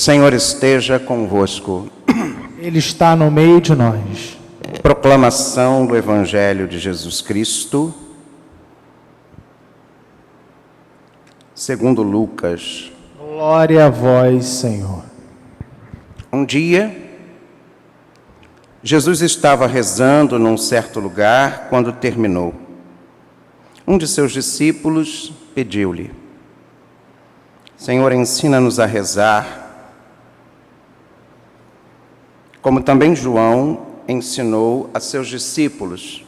Senhor esteja convosco. Ele está no meio de nós. Proclamação do Evangelho de Jesus Cristo, segundo Lucas. Glória a vós, Senhor. Um dia, Jesus estava rezando num certo lugar quando terminou. Um de seus discípulos pediu-lhe: Senhor, ensina-nos a rezar, como também João ensinou a seus discípulos.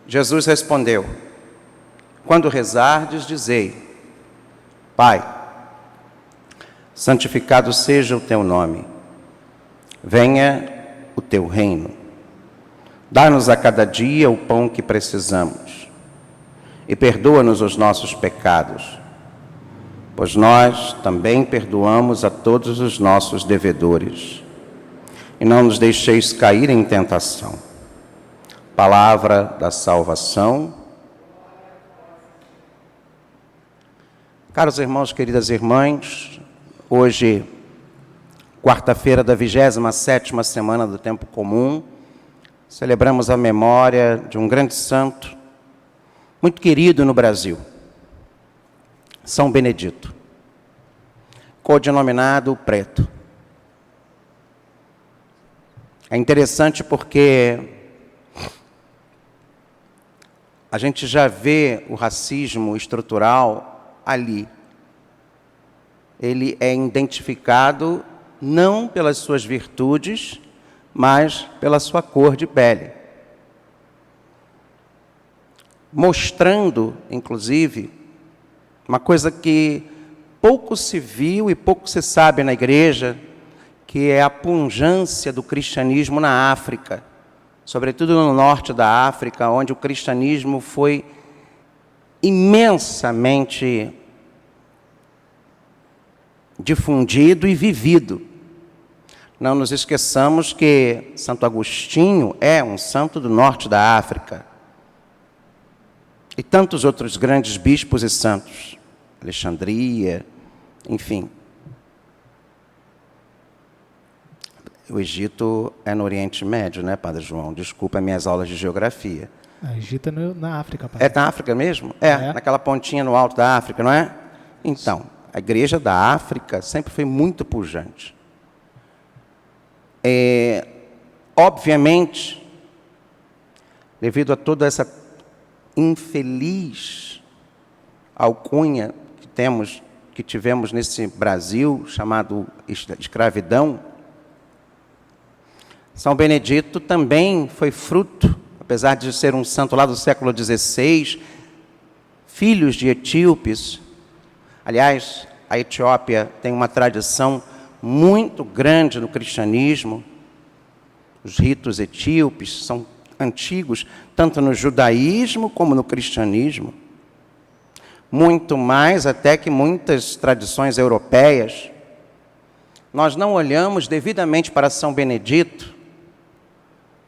Jesus respondeu: quando rezardes, dizei: Pai, santificado seja o teu nome, venha o teu reino. Dá-nos a cada dia o pão que precisamos e perdoa-nos os nossos pecados, pois nós também perdoamos a todos os nossos devedores. E não nos deixeis cair em tentação. Palavra da salvação. Caros irmãos, queridas irmãs, hoje, quarta-feira da 27ª semana do Tempo Comum, celebramos a memória de um grande santo, muito querido no Brasil, São Benedito, codinominado Preto. É interessante porque a gente já vê o racismo estrutural ali. Ele é identificado não pelas suas virtudes, mas pela sua cor de pele. Mostrando, inclusive, uma coisa que pouco se viu e pouco se sabe na igreja, que é a pungência do cristianismo na África, sobretudo no norte da África, onde o cristianismo foi imensamente difundido e vivido. Não nos esqueçamos que Santo Agostinho é um santo do norte da África. E tantos outros grandes bispos e santos, Alexandria, enfim. O Egito é no Oriente Médio, né, Padre João? Desculpa minhas aulas de geografia. O Egito é na África, Padre. É na África mesmo? É, naquela pontinha no alto da África, não é? Então, a igreja da África sempre foi muito pujante. Obviamente, devido a toda essa infeliz alcunha que tivemos nesse Brasil, chamado escravidão, São Benedito também foi fruto, apesar de ser um santo lá do século XVI, filhos de etíopes. Aliás, a Etiópia tem uma tradição muito grande no cristianismo. Os ritos etíopes são antigos, tanto no judaísmo como no cristianismo. Muito mais até que muitas tradições europeias. Nós não olhamos devidamente para São Benedito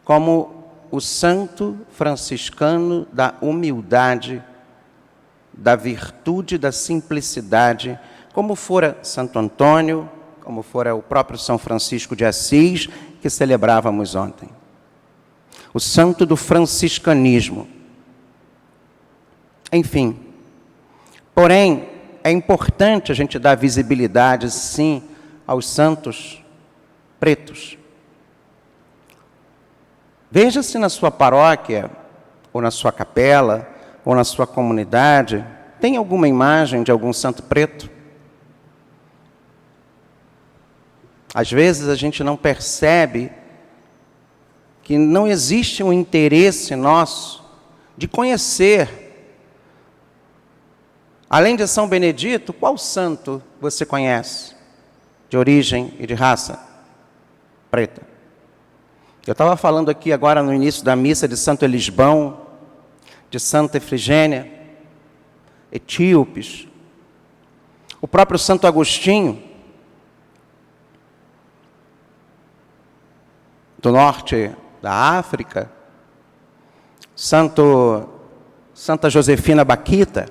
como o santo franciscano da humildade, da virtude, da simplicidade, como fora Santo Antônio, como fora o próprio São Francisco de Assis, que celebrávamos ontem. O santo do franciscanismo. Enfim, porém, é importante a gente dar visibilidade, sim, aos santos pretos. Veja se na sua paróquia, ou na sua capela, ou na sua comunidade, tem alguma imagem de algum santo preto? Às vezes a gente não percebe que não existe um interesse nosso de conhecer. Além de São Benedito, qual santo você conhece? De origem e de raça preta. Eu estava falando aqui agora no início da missa de Santo Elisbão, de Santa Efigênia, etíopes. O próprio Santo Agostinho, do norte da África, Santa Josefina Baquita,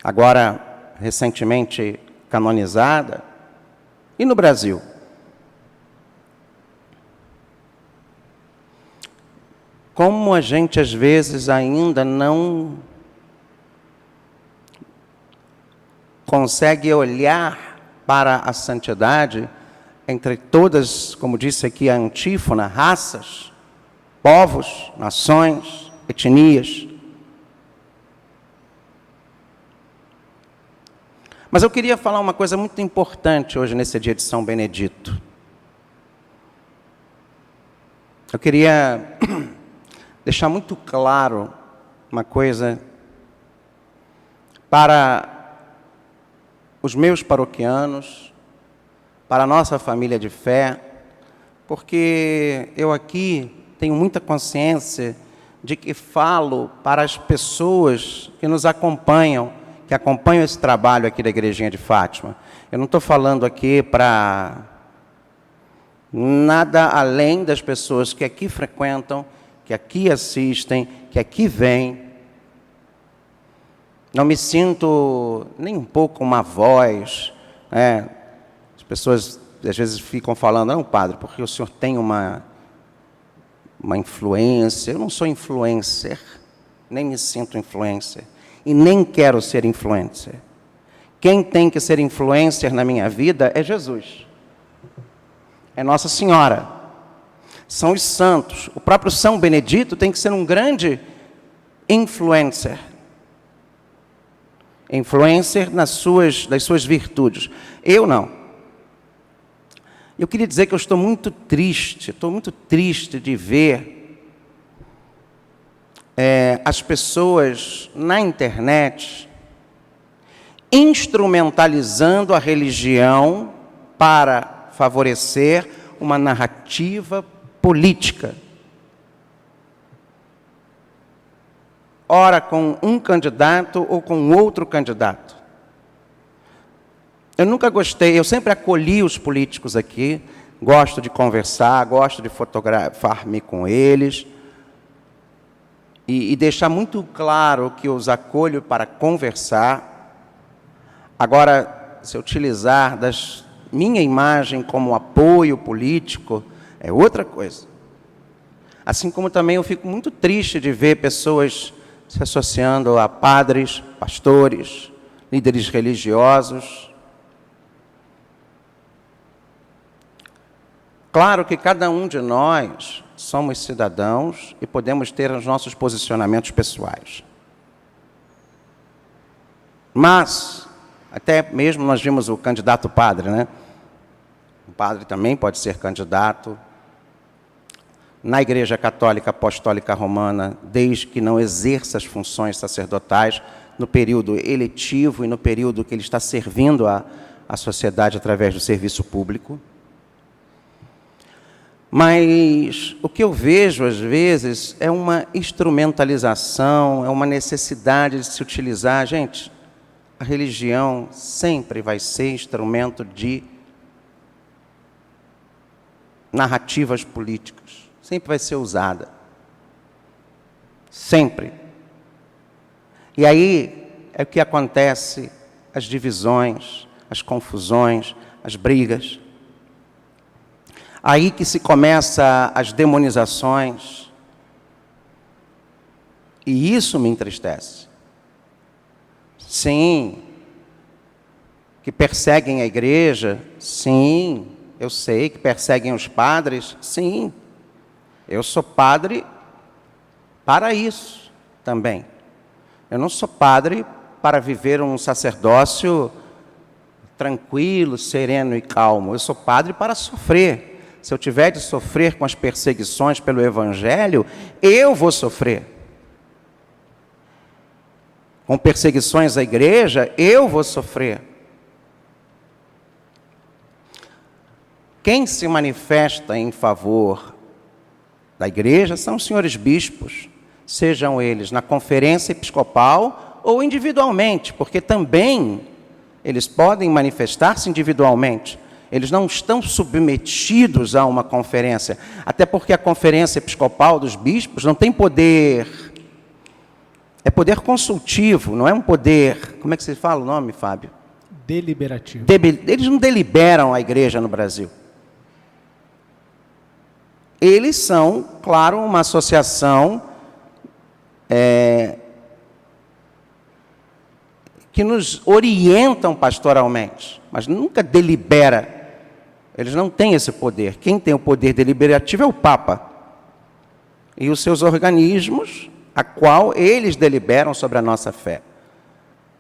agora recentemente canonizada. E no Brasil? Como a gente, às vezes, ainda não consegue olhar para a santidade entre todas, como disse aqui a antífona, raças, povos, nações, etnias. Mas eu queria falar uma coisa muito importante hoje, nesse dia de São Benedito. Eu queria deixar muito claro uma coisa para os meus paroquianos, para a nossa família de fé, porque eu aqui tenho muita consciência de que falo para as pessoas que nos acompanham, que acompanham esse trabalho aqui da Igrejinha de Fátima. Eu não estou falando aqui para nada além das pessoas que aqui frequentam, que aqui assistem, que aqui vêm. Não me sinto nem um pouco uma voz, né? As pessoas às vezes ficam falando, não, padre, porque o senhor tem uma influência. Eu não sou influencer, nem me sinto influencer, e nem quero ser influencer. Quem tem que ser influencer na minha vida é Jesus, é Nossa Senhora, são os santos. O próprio São Benedito tem que ser um grande influencer. Influencer das suas virtudes. Eu não. Eu queria dizer que eu estou muito triste de ver as pessoas na internet instrumentalizando a religião para favorecer uma narrativa política. Ora com um candidato ou com outro candidato. Eu nunca gostei, eu sempre acolhi os políticos aqui, gosto de conversar, gosto de fotografar-me com eles, e deixar muito claro que eu os acolho para conversar. Agora, se eu utilizar minha imagem como apoio político, é outra coisa. Assim como também eu fico muito triste de ver pessoas se associando a padres, pastores, líderes religiosos. Claro que cada um de nós somos cidadãos e podemos ter os nossos posicionamentos pessoais. Mas, até mesmo nós vimos o candidato padre, né? O padre também pode ser candidato. Na Igreja Católica Apostólica Romana, desde que não exerça as funções sacerdotais, no período eletivo e no período que ele está servindo à sociedade através do serviço público. Mas o que eu vejo, às vezes, é uma instrumentalização, é uma necessidade de se utilizar. Gente, a religião sempre vai ser instrumento de narrativas políticas. Sempre vai ser usada. Sempre. E aí é o que acontece, as divisões, as confusões, as brigas. Aí que se começa as demonizações. E isso me entristece. Sim. Que perseguem a igreja? Sim. Eu sei que perseguem os padres? Sim. Eu sou padre para isso também. Eu não sou padre para viver um sacerdócio tranquilo, sereno e calmo. Eu sou padre para sofrer. Se eu tiver de sofrer com as perseguições pelo Evangelho, eu vou sofrer. Com perseguições à igreja, eu vou sofrer. Quem se manifesta em favor da igreja são os senhores bispos, sejam eles na conferência episcopal ou individualmente, porque também eles podem manifestar-se individualmente. Eles não estão submetidos a uma conferência, até porque a conferência episcopal dos bispos não tem poder, é poder consultivo, não é um poder, como é que se fala o nome, Fábio? Deliberativo. Eles não deliberam a igreja no Brasil. Eles são, claro, uma associação que nos orientam pastoralmente, mas nunca delibera. Eles não têm esse poder. Quem tem o poder deliberativo é o Papa e os seus organismos, a qual eles deliberam sobre a nossa fé.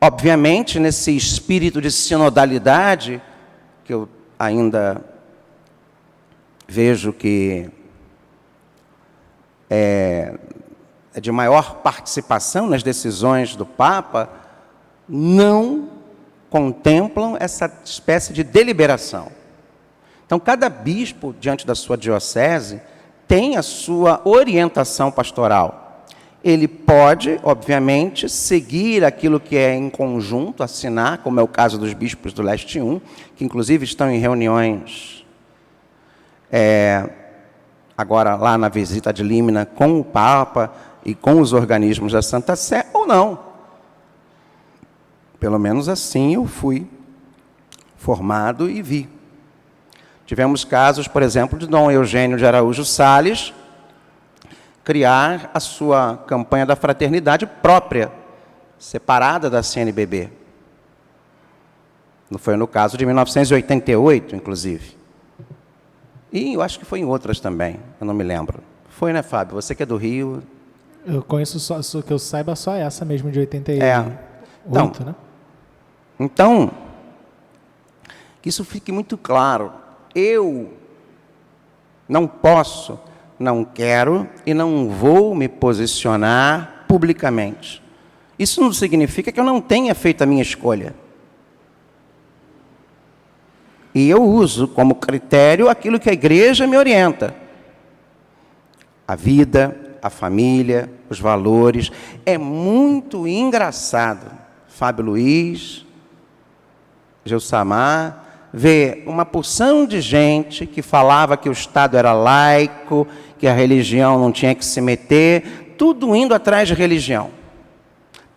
Obviamente, nesse espírito de sinodalidade, que eu ainda vejo que é de maior participação nas decisões do Papa, não contemplam essa espécie de deliberação. Então, cada bispo, diante da sua diocese, tem a sua orientação pastoral. Ele pode, obviamente, seguir aquilo que é em conjunto, assinar, como é o caso dos bispos do Leste 1, que inclusive estão em reuniões, agora lá na visita de Límina, com o Papa e com os organismos da Santa Sé, ou não. Pelo menos assim eu fui formado e vi. Tivemos casos, por exemplo, de Dom Eugênio de Araújo Salles criar a sua campanha da fraternidade própria, separada da CNBB. Não foi no caso de 1988, inclusive. E eu acho que foi em outras também, eu não me lembro. Foi, né, Fábio? Você que é do Rio. Eu conheço só que eu saiba só essa mesmo de 88, né? Então, que isso fique muito claro. Eu não posso, não quero e não vou me posicionar publicamente. Isso não significa que eu não tenha feito a minha escolha. E eu uso como critério aquilo que a igreja me orienta. A vida, a família, os valores. É muito engraçado, Fábio Luiz, Gelsamar, ver uma porção de gente que falava que o Estado era laico, que a religião não tinha que se meter, tudo indo atrás de religião.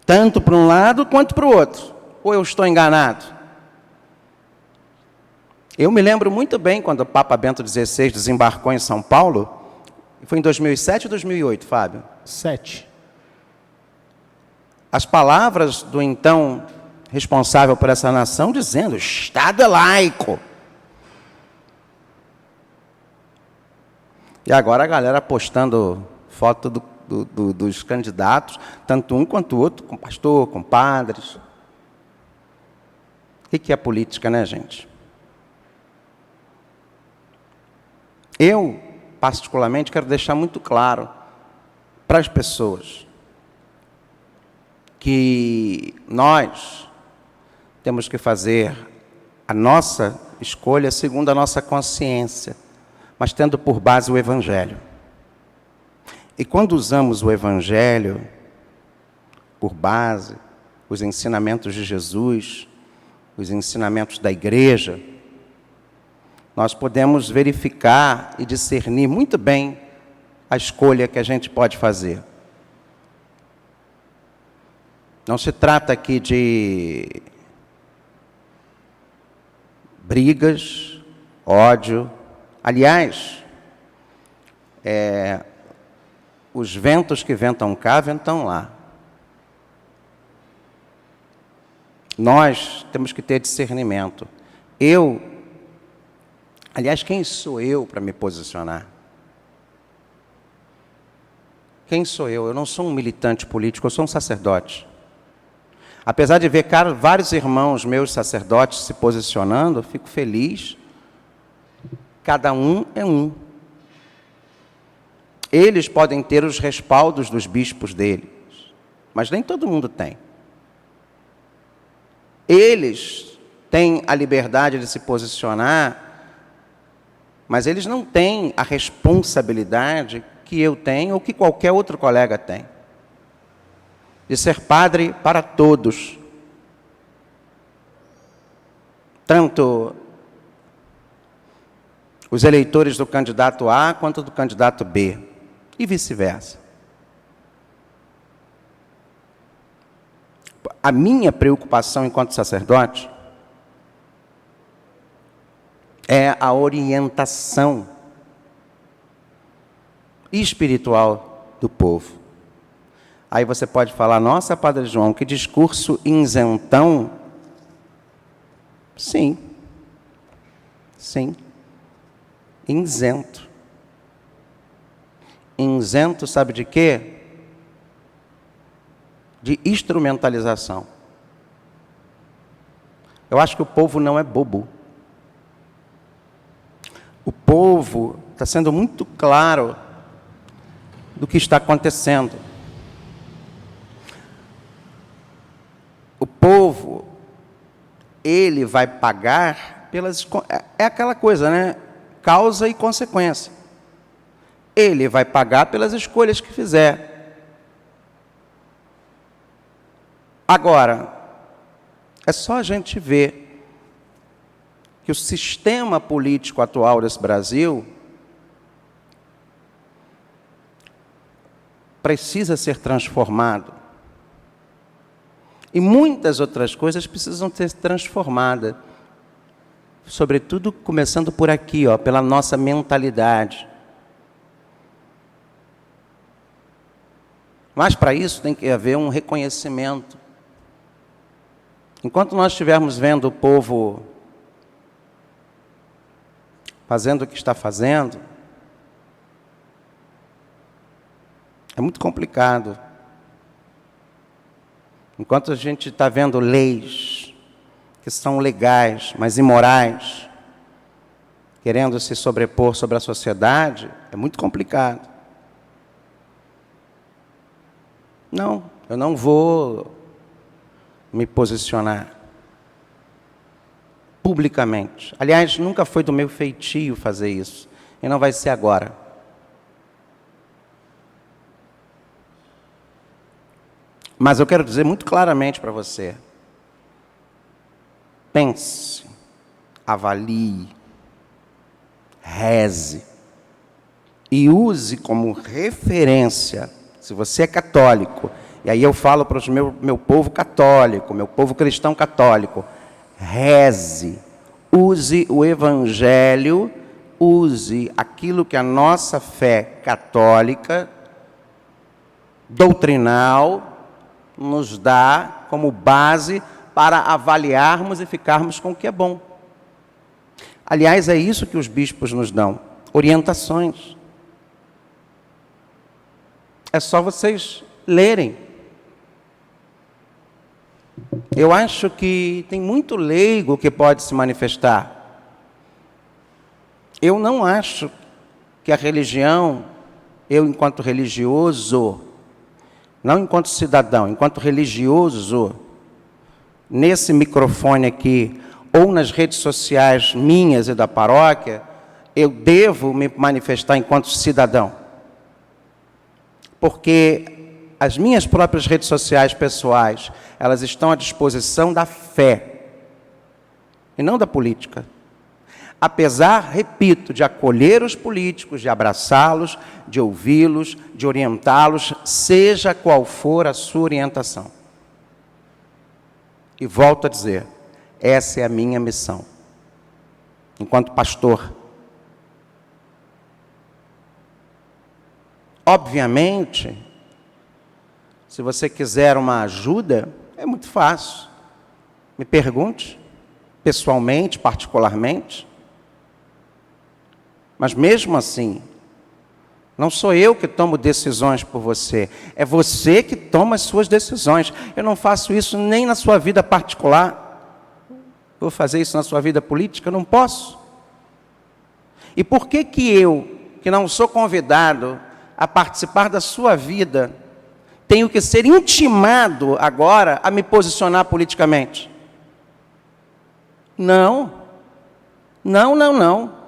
Tanto para um lado quanto para o outro. Ou eu estou enganado? Eu me lembro muito bem quando o Papa Bento XVI desembarcou em São Paulo. Foi em 2007 ou 2008, Fábio? 7. As palavras do então responsável por essa nação dizendo: o Estado é laico. E agora a galera postando foto dos candidatos, tanto um quanto o outro, com pastor, com padres. O que é política, né, gente? Eu, particularmente, quero deixar muito claro para as pessoas que nós temos que fazer a nossa escolha segundo a nossa consciência, mas tendo por base o Evangelho. E quando usamos o Evangelho por base, os ensinamentos de Jesus, os ensinamentos da igreja, nós podemos verificar e discernir muito bem a escolha que a gente pode fazer. Não se trata aqui de brigas, ódio. Aliás, os ventos que ventam cá, ventam lá. Nós temos que ter discernimento. Aliás, quem sou eu para me posicionar? Quem sou eu? Eu não sou um militante político, eu sou um sacerdote. Apesar de ver vários irmãos meus sacerdotes se posicionando, eu fico feliz. Cada um é um. Eles podem ter os respaldos dos bispos deles, mas nem todo mundo tem. Eles têm a liberdade de se posicionar, mas eles não têm a responsabilidade que eu tenho ou que qualquer outro colega tem, de ser padre para todos. Tanto os eleitores do candidato A quanto do candidato B, e vice-versa. A minha preocupação enquanto sacerdote é a orientação espiritual do povo. Aí você pode falar, nossa, Padre João, que discurso isentão. Sim. Sim. Isento. Isento, sabe de quê? De instrumentalização. Eu acho que o povo não é bobo. O povo está sendo muito claro do que está acontecendo. O povo, ele vai pagar pelas... É aquela coisa, né? Causa e consequência. Ele vai pagar pelas escolhas que fizer. Agora, é só a gente ver que o sistema político atual desse Brasil precisa ser transformado. E muitas outras coisas precisam ser transformadas. Sobretudo começando por aqui, ó, pela nossa mentalidade. Mas para isso tem que haver um reconhecimento. Enquanto nós estivermos vendo o povo fazendo o que está fazendo, é muito complicado. Enquanto a gente está vendo leis que são legais, mas imorais, querendo se sobrepor sobre a sociedade, é muito complicado. Não, eu não vou me posicionar publicamente. Aliás, nunca foi do meu feitio fazer isso, e não vai ser agora. Mas eu quero dizer muito claramente para você: pense, avalie, reze e use como referência, se você é católico, e aí eu falo para o meu povo católico, meu povo cristão católico, reze, use o Evangelho, use aquilo que a nossa fé católica, doutrinal, nos dá como base para avaliarmos e ficarmos com o que é bom. Aliás, é isso que os bispos nos dão, orientações. É só vocês lerem. Eu acho que tem muito leigo que pode se manifestar. Eu não acho que a religião, eu enquanto religioso, não enquanto cidadão, enquanto religioso, nesse microfone aqui, ou nas redes sociais minhas e da paróquia, eu devo me manifestar enquanto cidadão. Porque as minhas próprias redes sociais pessoais, elas estão à disposição da fé, e não da política. Apesar, repito, de acolher os políticos, de abraçá-los, de ouvi-los, de orientá-los, seja qual for a sua orientação. E volto a dizer, essa é a minha missão, enquanto pastor. Obviamente, se você quiser uma ajuda, é muito fácil. Me pergunte, pessoalmente, particularmente. Mas mesmo assim, não sou eu que tomo decisões por você, é você que toma as suas decisões. Eu não faço isso nem na sua vida particular. Vou fazer isso na sua vida política? Eu não posso. E por que eu, que não sou convidado a participar da sua vida, tenho que ser intimado agora a me posicionar politicamente? Não. Não, não, não.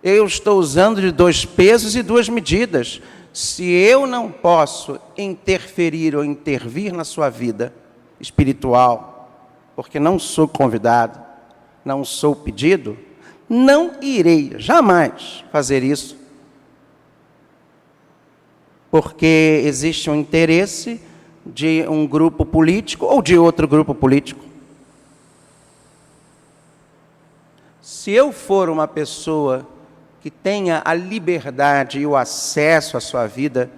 Eu estou usando de 2 pesos e 2 medidas. Se eu não posso interferir ou intervir na sua vida espiritual, porque não sou convidado, não sou pedido, não irei jamais fazer isso, porque existe um interesse de um grupo político ou de outro grupo político. Se eu for uma pessoa que tenha a liberdade e o acesso à sua vida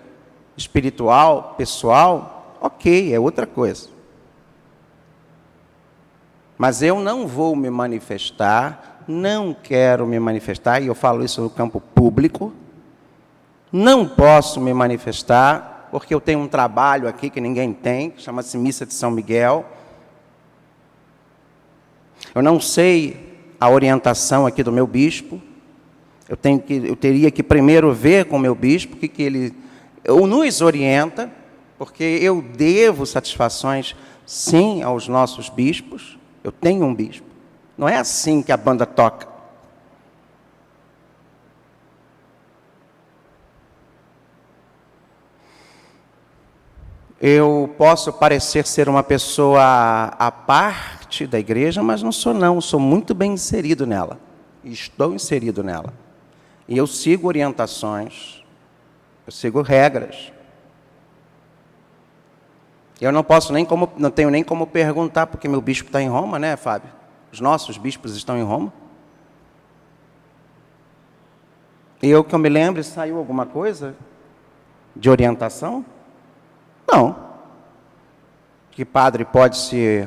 espiritual, pessoal, ok, é outra coisa. Mas eu não vou me manifestar, não quero me manifestar, e eu falo isso no campo público, não posso me manifestar, porque eu tenho um trabalho aqui que ninguém tem, que chama-se Missa de São Miguel. Eu não sei a orientação aqui do meu bispo, eu teria que primeiro ver com o meu bispo o que ele nos orienta, porque eu devo satisfações, sim, aos nossos bispos. Eu tenho um bispo. Não é assim que a banda toca. Eu posso parecer ser uma pessoa à parte da igreja, mas não sou não. Sou muito bem inserido nela. Estou inserido nela. E eu sigo orientações. Eu sigo regras. Eu não tenho nem como perguntar, porque meu bispo está em Roma, né, Fábio? Os nossos bispos estão em Roma. E eu que eu me lembro, saiu alguma coisa de orientação? Não. Que padre pode se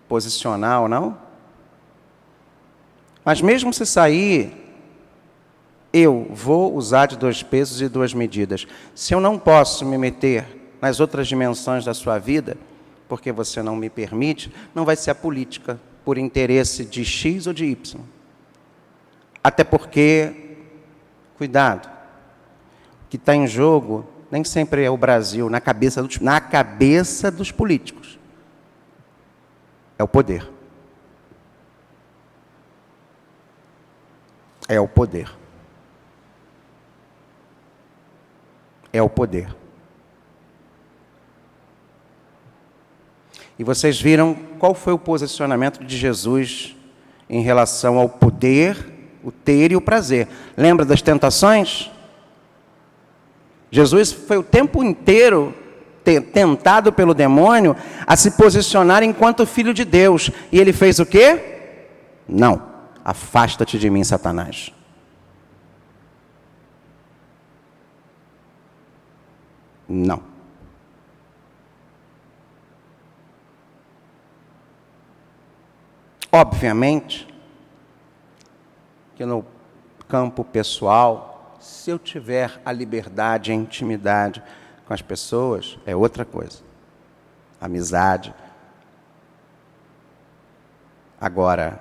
posicionar ou não? Mas mesmo se sair, eu vou usar de 2 pesos e 2 medidas. Se eu não posso me meter nas outras dimensões da sua vida, porque você não me permite, não vai ser a política por interesse de X ou de Y. Até porque, cuidado, o que está em jogo nem sempre é o Brasil, na cabeça dos políticos. É o poder. É o poder. É o poder. E vocês viram qual foi o posicionamento de Jesus em relação ao poder, o ter e o prazer. Lembra das tentações? Jesus foi o tempo inteiro tentado pelo demônio a se posicionar enquanto filho de Deus. E ele fez o quê? Não. Afasta-te de mim, Satanás. Não. Obviamente que no campo pessoal, se eu tiver a liberdade e a intimidade com as pessoas, é outra coisa. Amizade. Agora,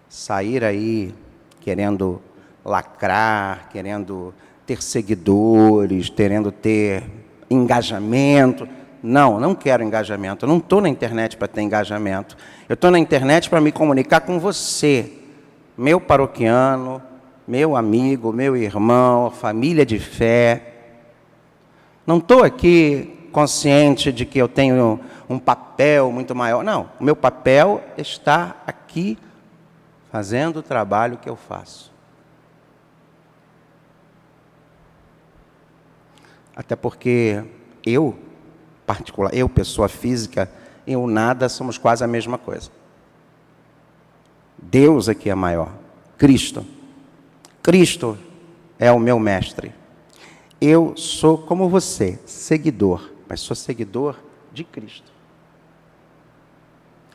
sair aí querendo lacrar, querendo ter seguidores, querendo ter engajamento. Não quero engajamento. Eu não estou na internet para ter engajamento. Eu estou na internet para me comunicar com você, meu paroquiano, meu amigo, meu irmão, família de fé. Não estou aqui consciente de que eu tenho um papel muito maior. Não, o meu papel está aqui fazendo o trabalho que eu faço. Até porque eu, pessoa física, eu nada, somos quase a mesma coisa. Deus aqui é maior. Cristo. Cristo é o meu mestre. Eu sou como você, seguidor, mas sou seguidor de Cristo.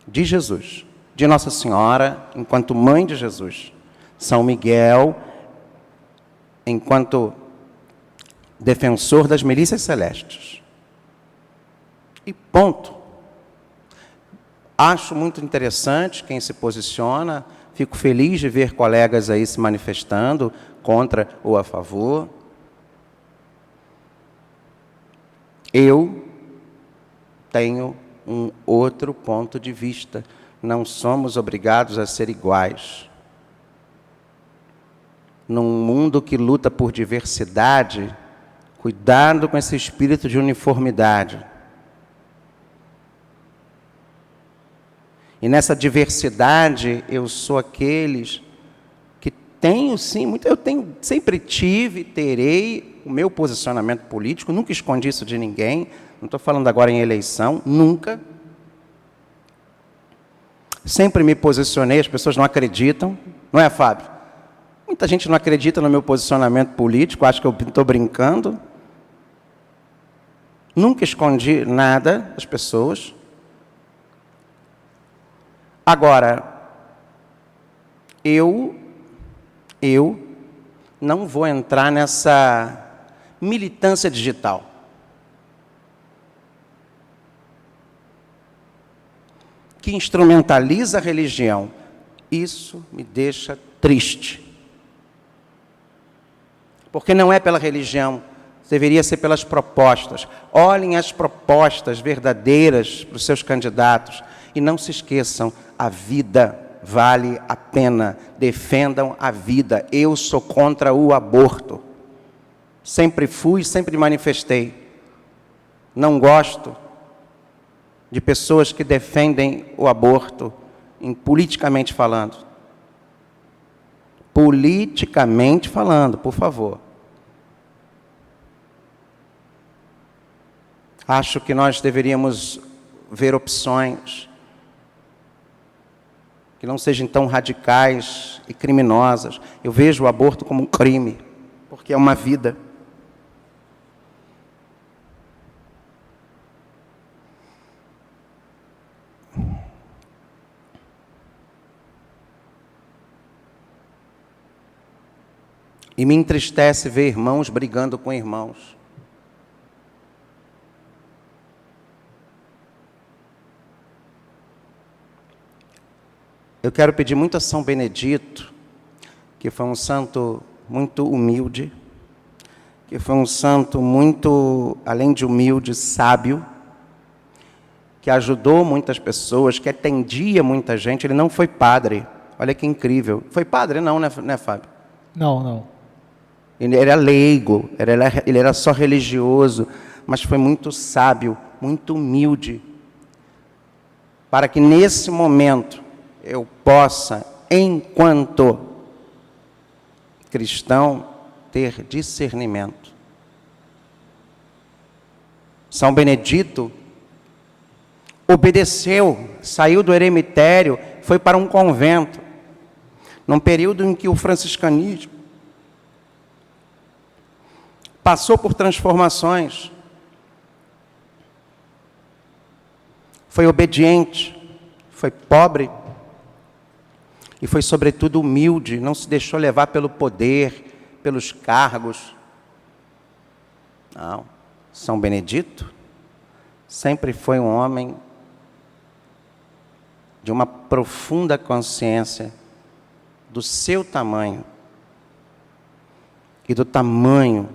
De Jesus. De Nossa Senhora, enquanto mãe de Jesus. São Miguel, enquanto defensor das milícias celestes. E ponto. Acho muito interessante quem se posiciona, fico feliz de ver colegas aí se manifestando contra ou a favor. Eu tenho um outro ponto de vista. Não somos obrigados a ser iguais. Num mundo que luta por diversidade, cuidado com esse espírito de uniformidade. E nessa diversidade, eu sou aqueles que tenho, sim, sempre tive, terei o meu posicionamento político, nunca escondi isso de ninguém, não estou falando agora em eleição, nunca. Sempre me posicionei, as pessoas não acreditam, não é, Fábio? Muita gente não acredita no meu posicionamento político, acha que eu estou brincando. Nunca escondi nada das pessoas. Agora, eu não vou entrar nessa militância digital. Que instrumentaliza a religião. Isso me deixa triste. Porque não é pela religião, deveria ser pelas propostas. Olhem as propostas verdadeiras para os seus candidatos. E não se esqueçam, a vida vale a pena. Defendam a vida. Eu sou contra o aborto. Sempre fui, sempre manifestei. Não gosto de pessoas que defendem o aborto, politicamente falando. Politicamente falando, por favor. Acho que nós deveríamos ver opções que não sejam tão radicais e criminosas. Eu vejo o aborto como um crime, porque é uma vida. E me entristece ver irmãos brigando com irmãos. Eu quero pedir muito a São Benedito, que foi um santo muito humilde, que foi um santo muito, além de humilde, sábio, que ajudou muitas pessoas, que atendia muita gente. Ele não foi padre. Olha que incrível. Foi padre? Não, né, Fábio? Não. Ele era leigo, ele era só religioso, mas foi muito sábio, muito humilde, para que nesse momento eu possa, enquanto cristão, ter discernimento. São Benedito obedeceu, saiu do eremitério, foi para um convento, num período em que o franciscanismo passou por transformações. Foi obediente, foi pobre e foi, sobretudo, humilde. Não se deixou levar pelo poder, pelos cargos. Não. São Benedito sempre foi um homem de uma profunda consciência do seu tamanho e do tamanho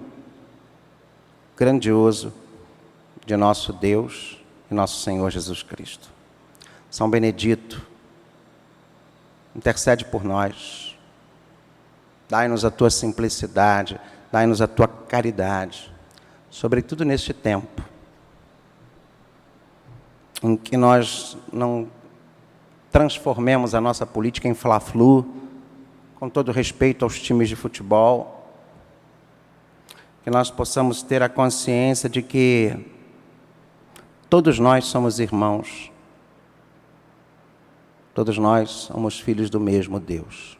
grandioso de nosso Deus e nosso Senhor Jesus Cristo. São Benedito, intercede por nós. Dai-nos a tua simplicidade, dai-nos a tua caridade, sobretudo neste tempo em que nós não transformemos a nossa política em fla-flu, com todo respeito aos times de futebol, que nós possamos ter a consciência de que todos nós somos irmãos, todos nós somos filhos do mesmo Deus.